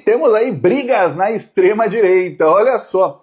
temos aí brigas na extrema-direita, olha só.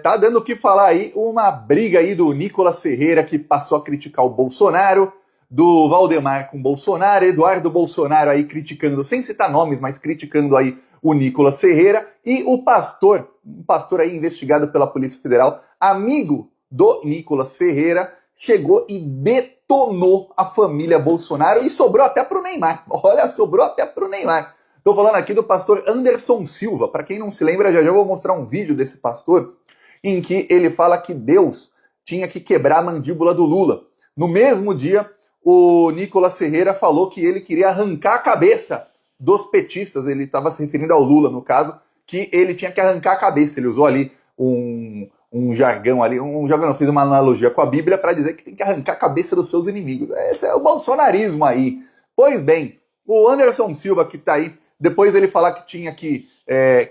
Tá dando o que falar aí, uma briga aí do Nicolas Ferreira, que passou a criticar o Bolsonaro, do Valdemar com o Bolsonaro, Eduardo Bolsonaro aí criticando, sem citar nomes, mas criticando aí o Nicolas Ferreira, e o pastor, um pastor aí investigado pela Polícia Federal, amigo do Nicolas Ferreira, chegou e detonou a família Bolsonaro e sobrou até pro Neymar. Olha, sobrou até pro Neymar. Tô falando aqui do pastor Anderson Silva. Para quem não se lembra, já vou mostrar um vídeo desse pastor em que ele fala que Deus tinha que quebrar a mandíbula do Lula. No mesmo dia, o Nicolas Ferreira falou que ele queria arrancar a cabeça dos petistas. Ele estava se referindo ao Lula, no caso, que ele tinha que arrancar a cabeça. Ele usou ali um jargão ali, eu fiz uma analogia com a Bíblia para dizer que tem que arrancar a cabeça dos seus inimigos. Esse é o bolsonarismo aí. Pois bem, o Anderson Silva, que tá aí, depois ele falar que tinha que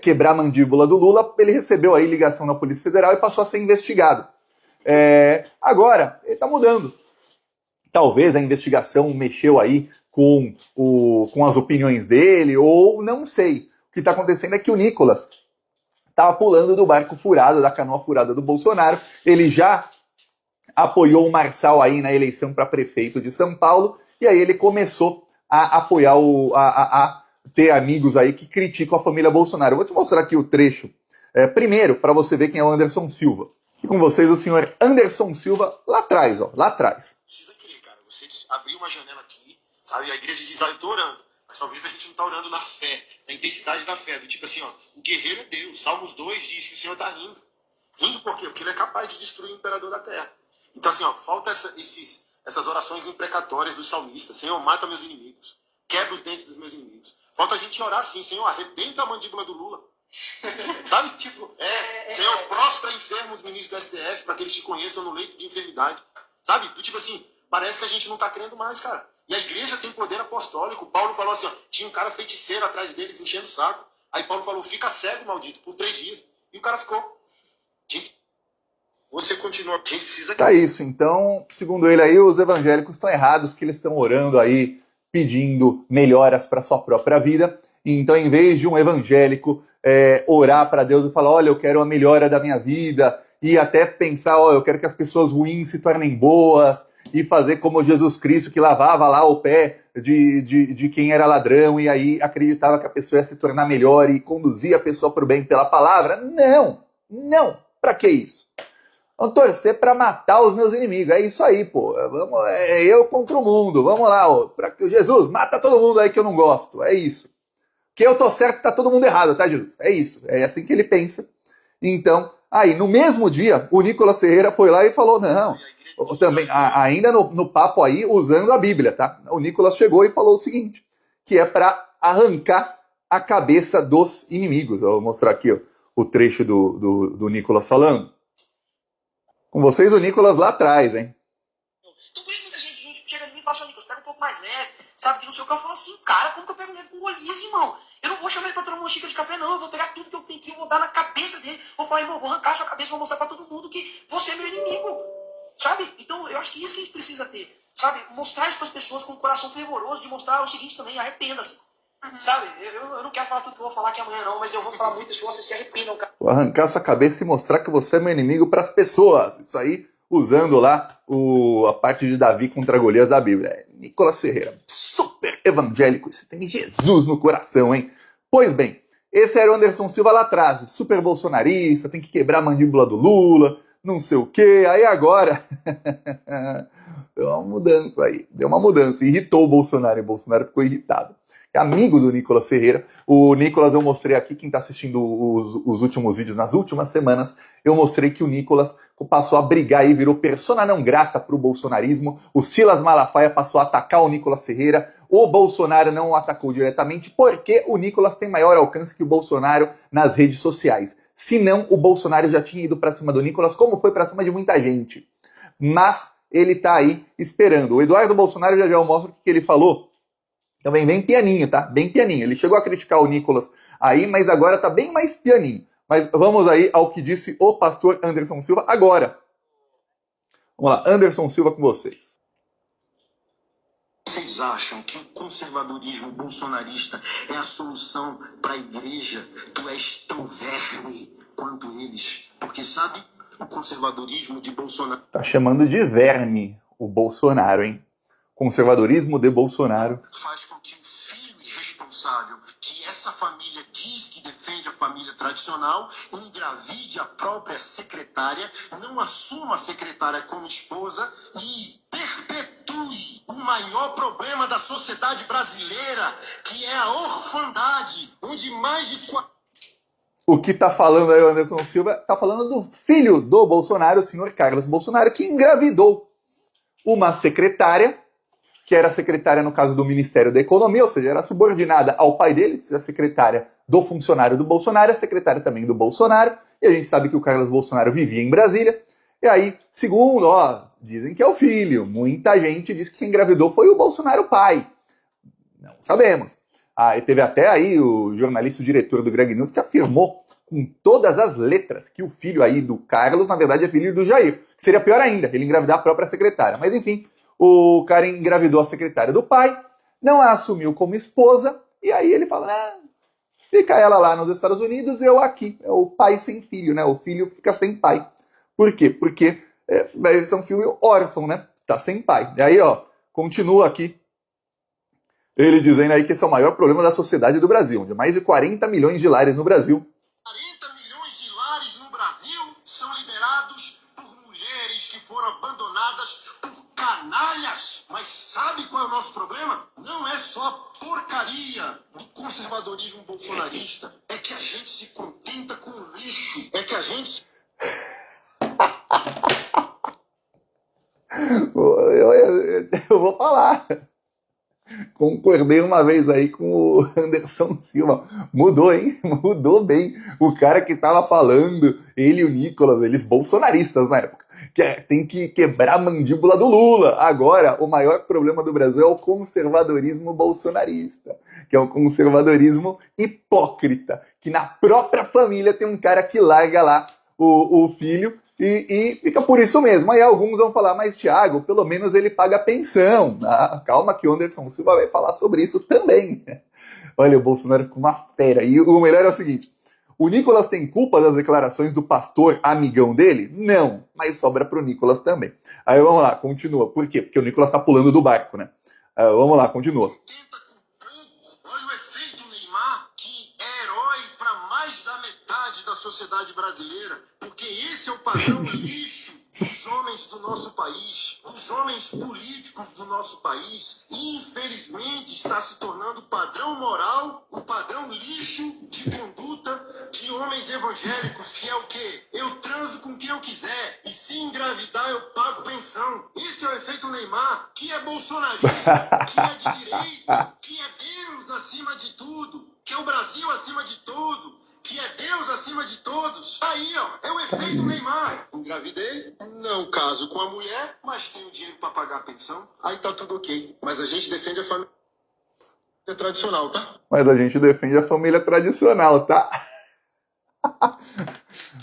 quebrar a mandíbula do Lula, ele recebeu aí ligação da Polícia Federal e passou a ser investigado. Agora, ele tá mudando. Talvez a investigação mexeu aí com as opiniões dele, ou não sei. O que está acontecendo é que o Nicolas estava pulando do barco furado, da canoa furada do Bolsonaro. Ele já apoiou o Marçal aí na eleição para prefeito de São Paulo, e aí ele começou a apoiar, a ter amigos aí que criticam a família Bolsonaro. Eu vou te mostrar aqui o trecho, primeiro, para você ver quem é o Anderson Silva. E com vocês o senhor Anderson Silva, lá atrás, ó, lá atrás. Precisa crer, cara. Você abriu uma janela aqui, sabe? A igreja diz, eu tô orando. Mas talvez a gente não tá orando na fé, na intensidade da fé. Do tipo assim, ó, o guerreiro é Deus. Salmos 2 diz que o Senhor tá rindo. Rindo por quê? Porque ele é capaz de destruir o imperador da terra. Então assim, ó, falta essas orações imprecatórias dos salmistas. Senhor, mata meus inimigos. Quebra os dentes dos meus inimigos. Falta a gente orar assim, Senhor, arrebenta a mandíbula do Lula. Sabe? Tipo, Senhor, prostra enfermos ministros do STF para que eles te conheçam no leito de enfermidade. Sabe? Do tipo assim, parece que a gente não tá crendo mais, cara. E a igreja tem poder apostólico. Paulo falou assim, ó, tinha um cara feiticeiro atrás deles, enchendo o saco. Aí Paulo falou, fica cego, maldito, por 3 dias. E o cara ficou. Gente, você continua, a gente precisa... Tá isso, então, segundo ele aí, os evangélicos estão errados, que eles estão orando aí, pedindo melhoras para sua própria vida. Então, em vez de um evangélico orar para Deus e falar, olha, eu quero a melhora da minha vida, e até pensar, ó, eu quero que as pessoas ruins se tornem boas, e fazer como Jesus Cristo, que lavava lá o pé de quem era ladrão, e aí acreditava que a pessoa ia se tornar melhor e conduzia a pessoa para o bem pela palavra. Não, para que isso? Vamos torcer para matar os meus inimigos, é isso aí, pô, é eu contra o mundo, vamos lá, ó, Jesus, mata todo mundo aí que eu não gosto, é isso. Que eu tô certo, tá todo mundo errado, tá, Jesus? É isso, é assim que ele pensa. Então, aí, no mesmo dia, o Nicolas Ferreira foi lá e falou, não, também, ainda no papo aí, usando a Bíblia, tá? O Nicolas chegou e falou o seguinte, que é para arrancar a cabeça dos inimigos. Eu vou mostrar aqui ó, o trecho do Nicolas falando. Com vocês, o Nicolas lá atrás, hein? Então por isso muita gente chega em mim e fala assim, Nicolas, pega um pouco mais leve, sabe, que não sei o que. Eu falo assim, cara, como que eu pego leve com Golias, irmão? Eu não vou chamar ele pra tomar uma xícara de café, não. Eu vou pegar tudo que eu tenho aqui, vou dar na cabeça dele. Vou falar, irmão, vou arrancar a sua cabeça, vou mostrar pra todo mundo que você é meu inimigo. Sabe? Então eu acho que isso que a gente precisa ter. Sabe? Mostrar isso pras pessoas com um coração fervoroso, de mostrar o seguinte também, arrependa-se. Sabe? Eu não quero falar tudo que eu vou falar aqui amanhã, não, mas eu vou falar muito isso, vocês se arrependam, cara. Vou arrancar sua cabeça e mostrar que você é meu inimigo pras pessoas. Isso aí, usando lá a parte de Davi contra Golias da Bíblia. Nicolas Ferreira, super evangélico, você tem Jesus no coração, hein? Pois bem, esse era o Anderson Silva lá atrás, super bolsonarista, tem que quebrar a mandíbula do Lula, não sei o quê. Aí agora, deu uma mudança, irritou o Bolsonaro, e o Bolsonaro ficou irritado. É amigo do Nicolas Ferreira, o Nicolas eu mostrei aqui, quem está assistindo os últimos vídeos nas últimas semanas, eu mostrei que o Nicolas passou a brigar e virou persona não grata para o bolsonarismo, o Silas Malafaia passou a atacar o Nicolas Ferreira, o Bolsonaro não o atacou diretamente, porque o Nicolas tem maior alcance que o Bolsonaro nas redes sociais. Senão, o Bolsonaro já tinha ido para cima do Nicolas, como foi para cima de muita gente. Mas ele tá aí esperando. O Eduardo Bolsonaro, já eu mostro o que ele falou. Também bem pianinho, tá? Bem pianinho. Ele chegou a criticar o Nicolas aí, mas agora tá bem mais pianinho. Mas vamos aí ao que disse o pastor Anderson Silva agora. Vamos lá, Anderson Silva com vocês. Vocês acham que o conservadorismo bolsonarista é a solução para a igreja? Tu és tão verme quanto eles. Porque, sabe, o conservadorismo de Bolsonaro... Tá chamando de verme o Bolsonaro, hein? Conservadorismo de Bolsonaro. Faz com que o filho irresponsável, que essa família diz que defende a família tradicional, engravide a própria secretária, não assuma a secretária como esposa e perpetue o maior problema da sociedade brasileira, que é a orfandade, onde mais de... O que tá falando aí o Anderson Silva tá falando do filho do Bolsonaro, o senhor Carlos Bolsonaro, que engravidou uma secretária, que era secretária no caso do Ministério da Economia, ou seja, era subordinada ao pai dele, a secretária do funcionário do Bolsonaro, a secretária também do Bolsonaro, e a gente sabe que o Carlos Bolsonaro vivia em Brasília, e aí, segundo, dizem que é o filho, muita gente diz que quem engravidou foi o Bolsonaro pai, não sabemos. E teve até aí o jornalista, o diretor do Greg News, que afirmou com todas as letras que o filho aí do Carlos, na verdade, é filho do Jair, que seria pior ainda, ele engravidar a própria secretária, mas enfim... O cara engravidou a secretária do pai, não a assumiu como esposa, e aí ele fala, fica ela lá nos Estados Unidos, eu aqui. É o pai sem filho, né? O filho fica sem pai. Por quê? Porque vai ser um filho órfão, né? Tá sem pai. E aí, continua aqui, ele dizendo aí que esse é o maior problema da sociedade do Brasil, onde mais de 40 milhões de lares no Brasil. 40 milhões de lares no Brasil são liderados por mulheres que foram abandonadas por canalhas. Mas sabe qual é o nosso problema? Não é só a porcaria do conservadorismo bolsonarista. É que a gente se contenta com o lixo. É que a gente... Eu vou falar. Concordei uma vez aí com o Anderson Silva. Mudou, hein? Mudou bem. O cara que tava falando, ele e o Nicolas, eles bolsonaristas na época, que tem que quebrar a mandíbula do Lula. Agora, o maior problema do Brasil é o conservadorismo bolsonarista, que é um conservadorismo hipócrita, que na própria família tem um cara que larga lá o filho e fica por isso mesmo. Aí alguns vão falar, mas Thiago, pelo menos ele paga pensão. Calma que o Anderson Silva vai falar sobre isso também. Olha, o Bolsonaro ficou uma fera. E o melhor é o seguinte, o Nicolas tem culpa das declarações do pastor amigão dele? Não, mas sobra pro Nicolas também. Aí vamos lá, continua. Por quê? Porque o Nicolas tá pulando do barco, né? Vamos lá, continua. Olha o efeito Neymar, que é herói para mais da metade da sociedade brasileira, porque esse é o padrão lixo dos homens do nosso país, dos homens políticos do nosso país, e infelizmente está se tornando o padrão moral, o padrão lixo de conduta de homens evangélicos, que é o quê? Eu transo com quem eu quiser, e se engravidar eu pago pensão. Esse é o efeito Neymar, que é bolsonarista, que é de direita, que é Deus acima de tudo, que é o Brasil acima de tudo, que é Deus acima de todos. Aí, é o efeito Neymar. Engravidei, não caso com a mulher, mas tenho dinheiro para pagar a pensão. Aí tá tudo ok. Mas a gente defende a família tradicional, tá? Mas a gente defende a família tradicional, tá?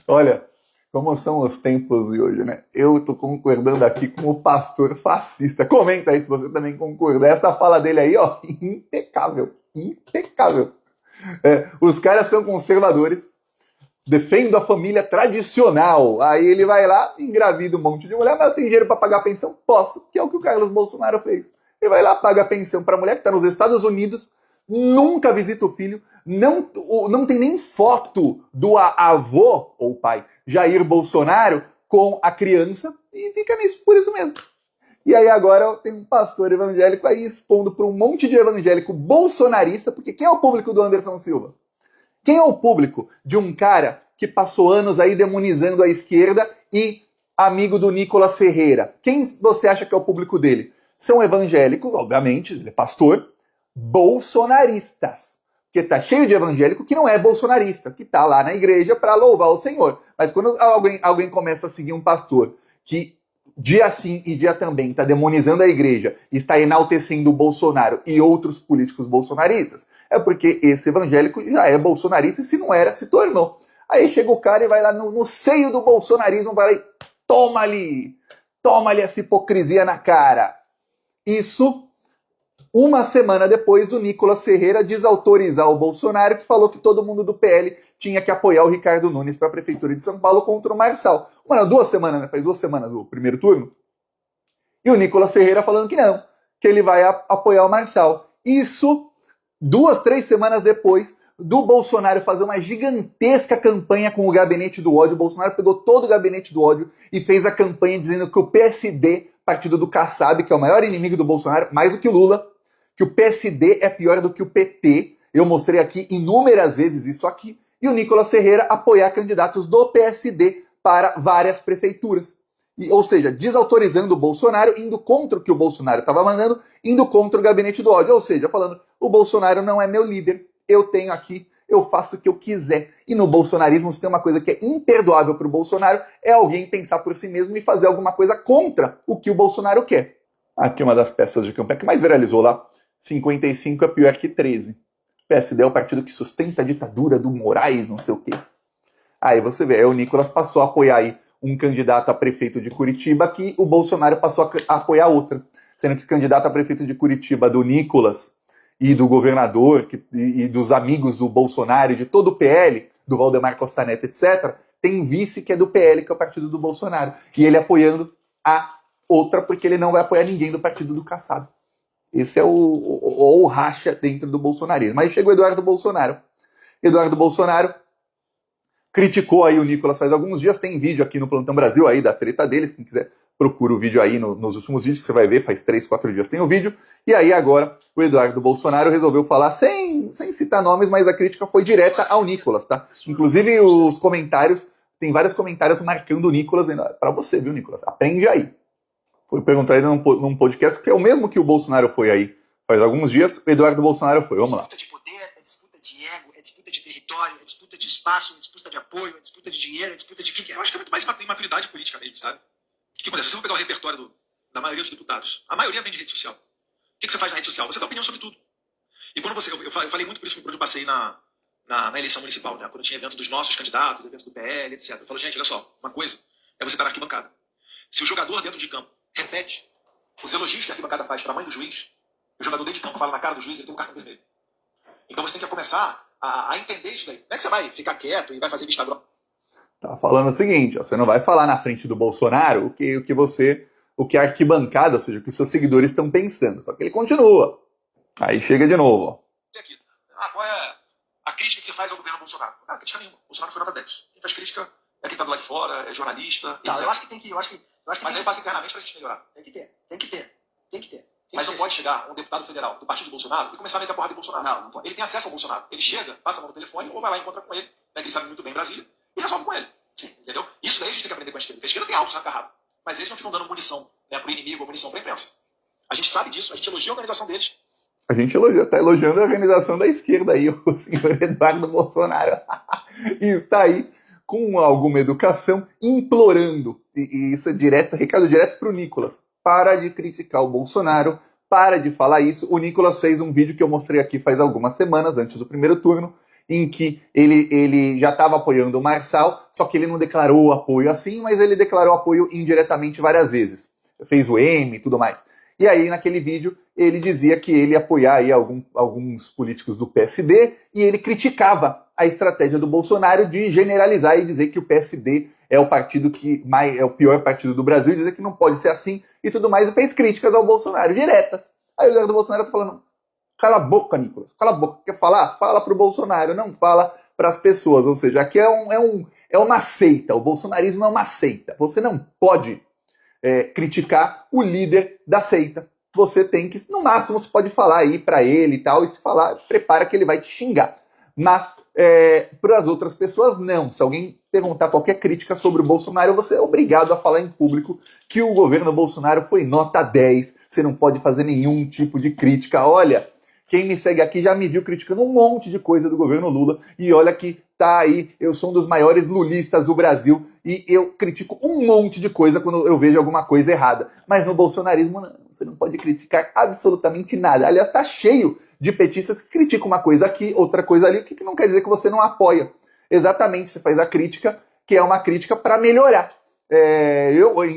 Olha, como são os tempos de hoje, né? Eu tô concordando aqui com o pastor fascista. Comenta aí se você também concorda. Essa fala dele aí, impecável. Impecável. Os caras são conservadores, defendem a família tradicional. Aí ele vai lá, engravida um monte de mulher, mas eu tenho dinheiro para pagar a pensão? Posso, que é o que o Carlos Bolsonaro fez. Ele vai lá, paga a pensão para a mulher que está nos Estados Unidos, nunca visita o filho, não tem nem foto do avô, ou pai, Jair Bolsonaro, com a criança, e fica nisso, por isso mesmo. E aí agora tem um pastor evangélico aí expondo para um monte de evangélico bolsonarista, porque quem é o público do Anderson Silva? Quem é o público de um cara que passou anos aí demonizando a esquerda e amigo do Nicolas Ferreira? Quem você acha que é o público dele? São evangélicos, obviamente, ele é pastor, bolsonaristas. Porque tá cheio de evangélico que não é bolsonarista, que tá lá na igreja para louvar o Senhor. Mas quando alguém começa a seguir um pastor que dia sim e dia também está demonizando a igreja, está enaltecendo o Bolsonaro e outros políticos bolsonaristas, é porque esse evangélico já é bolsonarista e se não era, se tornou. Aí chega o cara e vai lá no seio do bolsonarismo, vai lá e toma ali essa hipocrisia na cara. Isso uma semana depois do Nicolas Ferreira desautorizar o Bolsonaro, que falou que todo mundo do PL tinha que apoiar o Ricardo Nunes para a Prefeitura de São Paulo contra o Marçal. Mano, 2 semanas, né? Faz 2 semanas o primeiro turno. E o Nicolas Ferreira falando que não, que ele vai apoiar o Marçal. Isso 2, 3 semanas depois do Bolsonaro fazer uma gigantesca campanha com o gabinete do ódio. O Bolsonaro pegou todo o gabinete do ódio e fez a campanha dizendo que o PSD, partido do Kassab, que é o maior inimigo do Bolsonaro, mais do que o Lula, que o PSD é pior do que o PT. Eu mostrei aqui inúmeras vezes isso aqui. E o Nicolas Ferreira apoiar candidatos do PSD para várias prefeituras. Ou seja, desautorizando o Bolsonaro, indo contra o que o Bolsonaro estava mandando, indo contra o gabinete do ódio. Ou seja, falando, o Bolsonaro não é meu líder, eu tenho aqui, eu faço o que eu quiser. E no bolsonarismo, se tem uma coisa que é imperdoável para o Bolsonaro, é alguém pensar por si mesmo e fazer alguma coisa contra o que o Bolsonaro quer. Aqui uma das peças de campanha que mais viralizou lá, 55 é pior que 13. O PSD é o partido que sustenta a ditadura do Moraes, não sei o quê. Aí você vê, aí o Nicolas passou a apoiar aí um candidato a prefeito de Curitiba que o Bolsonaro passou a apoiar outra. Sendo que o candidato a prefeito de Curitiba do Nicolas e do governador e dos amigos do Bolsonaro e de todo o PL, do Valdemar Costa Neto, etc., tem vice que é do PL, que é o partido do Bolsonaro. E ele apoiando a outra porque ele não vai apoiar ninguém do partido do Kassab. Esse é o racha dentro do bolsonarismo. Aí chegou o Eduardo Bolsonaro. Eduardo Bolsonaro criticou aí o Nicolas faz alguns dias, tem vídeo aqui no Plantão Brasil aí da treta deles, quem quiser procura o vídeo aí nos últimos vídeos, você vai ver, faz 3, 4 dias tem o vídeo, e aí agora o Eduardo Bolsonaro resolveu falar, sem citar nomes, mas a crítica foi direta ao Nicolas, tá? Inclusive os comentários, tem vários comentários marcando o Nicolas, pra você, viu, Nicolas? Aprende aí. Foi perguntar ele num podcast, que é o mesmo que o Bolsonaro foi aí faz alguns dias, o Eduardo Bolsonaro foi, vamos lá. Disputa de poder, é disputa de ego, é disputa de território, é disputa de espaço, é disputa de apoio, é disputa de dinheiro, é disputa de que é. Eu acho que é muito mais imaturidade política mesmo, sabe? O que acontece? Se você for pegar o repertório da maioria dos deputados, a maioria vem de rede social. O que você faz na rede social? Você dá opinião sobre tudo. E quando você... Eu falei muito por isso quando eu passei na eleição municipal, né? Quando tinha evento dos nossos candidatos, eventos do PL, etc. Eu falo, gente, olha só, uma coisa é você estar na arquibancada. Se o jogador dentro de campo repete os elogios que a arquibancada faz para a mãe do juiz, o jogador dentro de campo fala na cara do juiz, ele tem um cartão vermelho. Então você tem que começar a entender isso daí. Não é que você vai ficar quieto e vai fazer vista grossa. Tá falando o seguinte, ó, você não vai falar na frente do Bolsonaro o que a arquibancada, ou seja, o que os seus seguidores estão pensando. Só que ele continua. Aí chega de novo, ó. E aqui? Qual é a crítica que você faz ao governo Bolsonaro? Não, crítica nenhuma. Bolsonaro foi nota 10. Quem faz crítica é quem tá do lado de fora, é jornalista. Tá, eu acho que tem que... Mas aí passa internamente pra gente melhorar. Tem que ter. Mas não pode chegar um deputado federal do partido do Bolsonaro e começar a meter a porrada do Bolsonaro. Não pode. Ele tem acesso ao Bolsonaro. Ele chega, passa a mão no telefone ou vai lá e encontra com ele, né, que ele sabe muito bem Brasília, e resolve com ele. Entendeu? Isso daí a gente tem que aprender com a esquerda. Porque a esquerda tem altos na carrada. Mas eles não ficam dando munição, né, pro inimigo ou munição pra imprensa. A gente sabe disso, a gente elogia a organização deles. A gente tá elogiando a organização da esquerda aí, o senhor Eduardo Bolsonaro. E está aí com alguma educação, implorando, e isso é direto, recado direto pro Nicolas, para de criticar o Bolsonaro, para de falar isso. O Nicolas fez um vídeo que eu mostrei aqui faz algumas semanas, antes do primeiro turno, em que ele já estava apoiando o Marçal, só que ele não declarou apoio assim, mas ele declarou apoio indiretamente várias vezes. Fez o M e tudo mais. E aí, naquele vídeo, ele dizia que ele ia apoiar aí alguns políticos do PSD e ele criticava a estratégia do Bolsonaro de generalizar e dizer que o PSD é o partido é o pior partido do Brasil, e dizer que não pode ser assim e tudo mais, e fez críticas ao Bolsonaro, diretas. Aí o Eduardo Bolsonaro tá falando, cala a boca, Nicolas, cala a boca, quer falar? Fala pro Bolsonaro, não fala pras pessoas, ou seja, aqui é uma seita, o bolsonarismo é uma seita, você não pode criticar o líder da seita. Você tem que, no máximo, você pode falar aí pra ele e tal, e se falar, prepara que ele vai te xingar. Mas, para as outras pessoas, não. Se alguém perguntar qualquer crítica sobre o Bolsonaro, você é obrigado a falar em público que o governo Bolsonaro foi nota 10. Você não pode fazer nenhum tipo de crítica. Olha, quem me segue aqui já me viu criticando um monte de coisa do governo Lula, e olha que tá aí, eu sou um dos maiores lulistas do Brasil, e eu critico um monte de coisa quando eu vejo alguma coisa errada. Mas no bolsonarismo, não, você não pode criticar absolutamente nada. Aliás, tá cheio de petistas que criticam uma coisa aqui, outra coisa ali, o que não quer dizer que você não apoia. Exatamente, você faz a crítica, que é uma crítica para melhorar.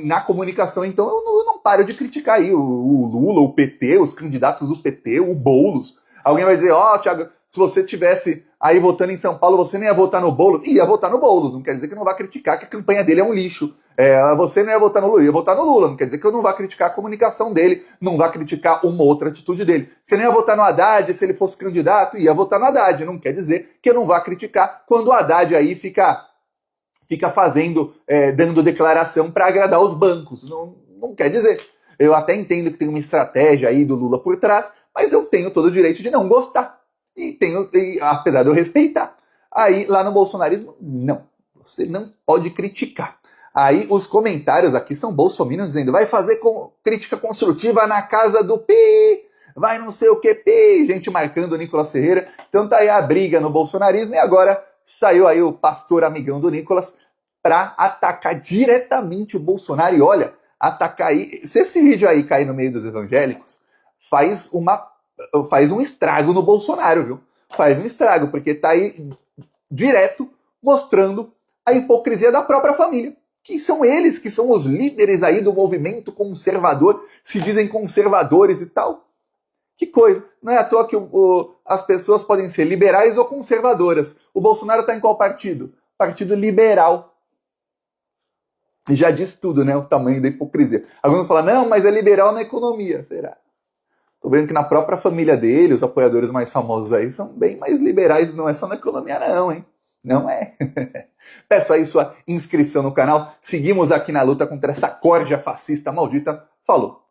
Na comunicação, então, eu não paro de criticar aí o Lula, o PT, os candidatos do PT, o Boulos. Alguém vai dizer, Thiago, se você tivesse aí votando em São Paulo, você não ia votar no Boulos? Ia votar no Boulos, não quer dizer que eu não vá criticar que a campanha dele é um lixo. Você não ia votar no Lula, ia votar no Lula, não quer dizer que eu não vá criticar a comunicação dele, não vá criticar uma outra atitude dele. Você não ia votar no Haddad se ele fosse candidato, ia votar no Haddad, não quer dizer que eu não vá criticar quando o Haddad aí fica fazendo, dando declaração para agradar os bancos. Não quer dizer. Eu até entendo que tem uma estratégia aí do Lula por trás, mas eu tenho todo o direito de não gostar. Apesar de eu respeitar. Aí, lá no bolsonarismo, não. Você não pode criticar. Aí, os comentários aqui são bolsominions dizendo, vai fazer crítica construtiva na casa do P, vai não sei o que P, gente marcando o Nicolas Ferreira. Então tá aí a briga no bolsonarismo e agora saiu aí o pastor amigão do Nicolas para atacar diretamente o Bolsonaro. E olha, atacar aí... Se esse vídeo aí cair no meio dos evangélicos, faz um estrago no Bolsonaro, viu? Faz um estrago, porque tá aí direto mostrando a hipocrisia da própria família. Que são eles que são os líderes aí do movimento conservador, se dizem conservadores e tal. Que coisa. Não é à toa que as pessoas podem ser liberais ou conservadoras. O Bolsonaro tá em qual partido? Partido liberal. E já diz tudo, né? O tamanho da hipocrisia. Alguns falam, não, mas é liberal na economia. Será? Tô vendo que na própria família dele, os apoiadores mais famosos aí são bem mais liberais. Não é só na economia não, hein? Não é. Peço aí sua inscrição no canal. Seguimos aqui na luta contra essa corja fascista maldita. Falou!